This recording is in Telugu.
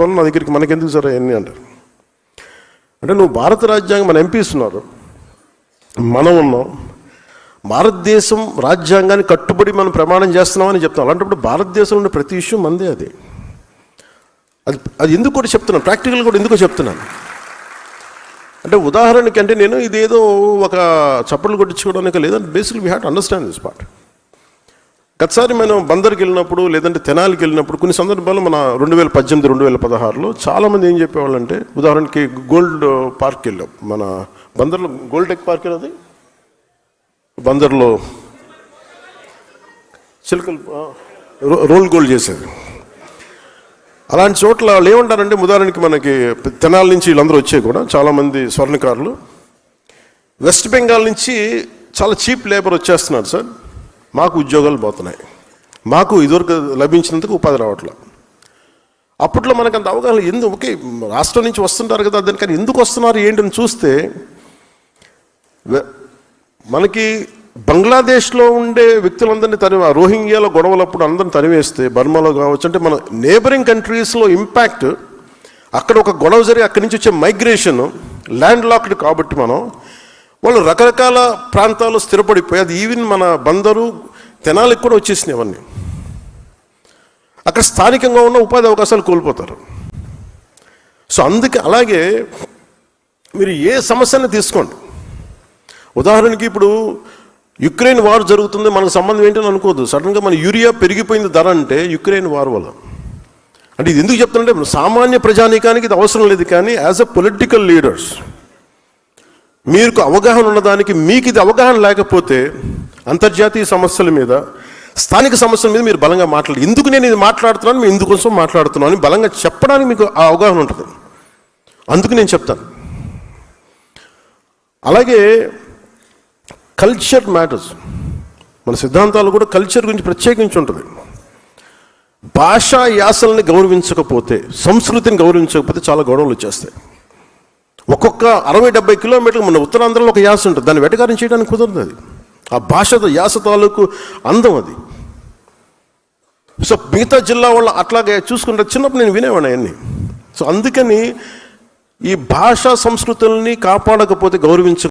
సందర్భంలో నా దగ్గరికి మనకెందుకు సరే అన్నీ అంటారు. అంటే నువ్వు భారత రాజ్యాంగం మన ఎంపీస్ ఉన్నారు, మనం ఉన్నాం, భారతదేశం రాజ్యాంగాన్ని కట్టుబడి మనం ప్రమాణం చేస్తున్నామని చెప్తాం. అలాంటప్పుడు భారతదేశంలో ఉన్న ప్రతి విషయం మందే. అది అది ఎందుకు కూడా చెప్తున్నాను, ప్రాక్టికల్ కూడా ఎందుకో చెప్తున్నాను. అంటే ఉదాహరణకి అంటే నేను ఇదేదో ఒక చప్పట్లు కొట్టించుకోవడానికి లేదంటే basically we have to understand this part. గతసారి మనం బందర్కి వెళ్ళినప్పుడు లేదంటే తెనాలికి వెళ్ళినప్పుడు కొన్ని సందర్భాల్లో మన 2018, 2016లో చాలామంది ఏం చెప్పేవాళ్ళు అంటే, ఉదాహరణకి గోల్డ్ పార్క్ వెళ్ళాం, మన బందర్లో గోల్డ్ టెక్ పార్క్ అది బందర్లో చిలకలు రోల్ గోల్డ్ చేసేది. అలాంటి చోట్ల వాళ్ళు ఏమంటారంటే, ఉదాహరణకి మనకి తెనాల నుంచి వీళ్ళందరూ వచ్చాయి కూడా చాలామంది స్వర్ణకారులు వెస్ట్ బెంగాల్ నుంచి చాలా చీప్ లేబర్ వచ్చేస్తున్నారు సార్, మాకు ఉద్యోగాలు పోతున్నాయి, మాకు ఇదివరకు లభించినందుకు ఉపాధి రావట్లేదు. అప్పట్లో మనకు అంత అవగాహన ఎందుకు, ఓకే రాష్ట్రం నుంచి వస్తుంటారు కదా దాని, కానీ ఎందుకు వస్తున్నారు ఏంటని చూస్తే మనకి బంగ్లాదేశ్లో ఉండే వ్యక్తులందరినీ రోహింగ్యాలో గొడవలప్పుడు అందరిని తరివేస్తే, బర్మాలో కావచ్చు, అంటే మన నేబరింగ్ కంట్రీస్లో ఇంపాక్ట్, అక్కడ ఒక గొడవ జరిగి అక్కడి నుంచి వచ్చే మైగ్రేషన్ ల్యాండ్ లాక్డ్ కాబట్టి వాళ్ళు రకరకాల ప్రాంతాల్లో స్థిరపడిపోయి, అది ఈవెన్ మన బందరు తెనాలికి కూడా వచ్చేసినాయి అవన్నీ. అక్కడ స్థానికంగా ఉన్న ఉపాధి అవకాశాలు కోల్పోతారు. సో అందుకే అలాగే మీరు ఏ సమస్యని తీసుకోండి, ఉదాహరణకి ఇప్పుడు యుక్రెయిన్ వార్ జరుగుతుంది, మనకు సంబంధం ఏంటని అనుకోవద్దు. సడన్గా మన యూరియా పెరిగిపోయింది ధర అంటే యుక్రెయిన్ వార్ వల్ల. అంటే ఇది ఎందుకు చెప్తానంటే, సామాన్య ప్రజానీకానికి ఇది అవసరం లేదు, కానీ యాజ్ ఎ పొలిటికల్ లీడర్స్ మీకు అవగాహన ఉన్నదానికి, మీకు ఇది అవగాహన లేకపోతే అంతర్జాతీయ సమస్యల మీద, స్థానిక సమస్యల మీద మీరు బలంగా మాట్లాడాలి. ఎందుకు నేను ఇది మాట్లాడుతున్నాను, మేము ఇందుకోసం మాట్లాడుతున్నాను అని బలంగా చెప్పడానికి మీకు ఆ అవగాహన ఉంటుంది. అందుకు నేను చెప్తాను. అలాగే కల్చర్ మ్యాటర్స్, మన సిద్ధాంతాలు కూడా కల్చర్ గురించి ప్రత్యేకించి ఉంటుంది. భాషా యాసల్ని గౌరవించకపోతే, సంస్కృతిని గౌరవించకపోతే చాలా గొడవలు వచ్చేస్తాయి. ఒక్కొక్క 60-70 కిలోమీటర్లు మన ఉత్తరాంధ్రలో ఒక యాస ఉంటుంది, దాన్ని వెటకారం చేయడానికి కుదరదు. అది ఆ భాషతో యాస తాలూకు అందం అది. సో మిగతా జిల్లా వాళ్ళు అట్లాగే చూసుకుంటే చిన్నప్పుడు నేను వినేవాడిని అవన్నీ. సో అందుకని ఈ భాషా సంస్కృతుల్ని కాపాడకపోతే, గౌరవించ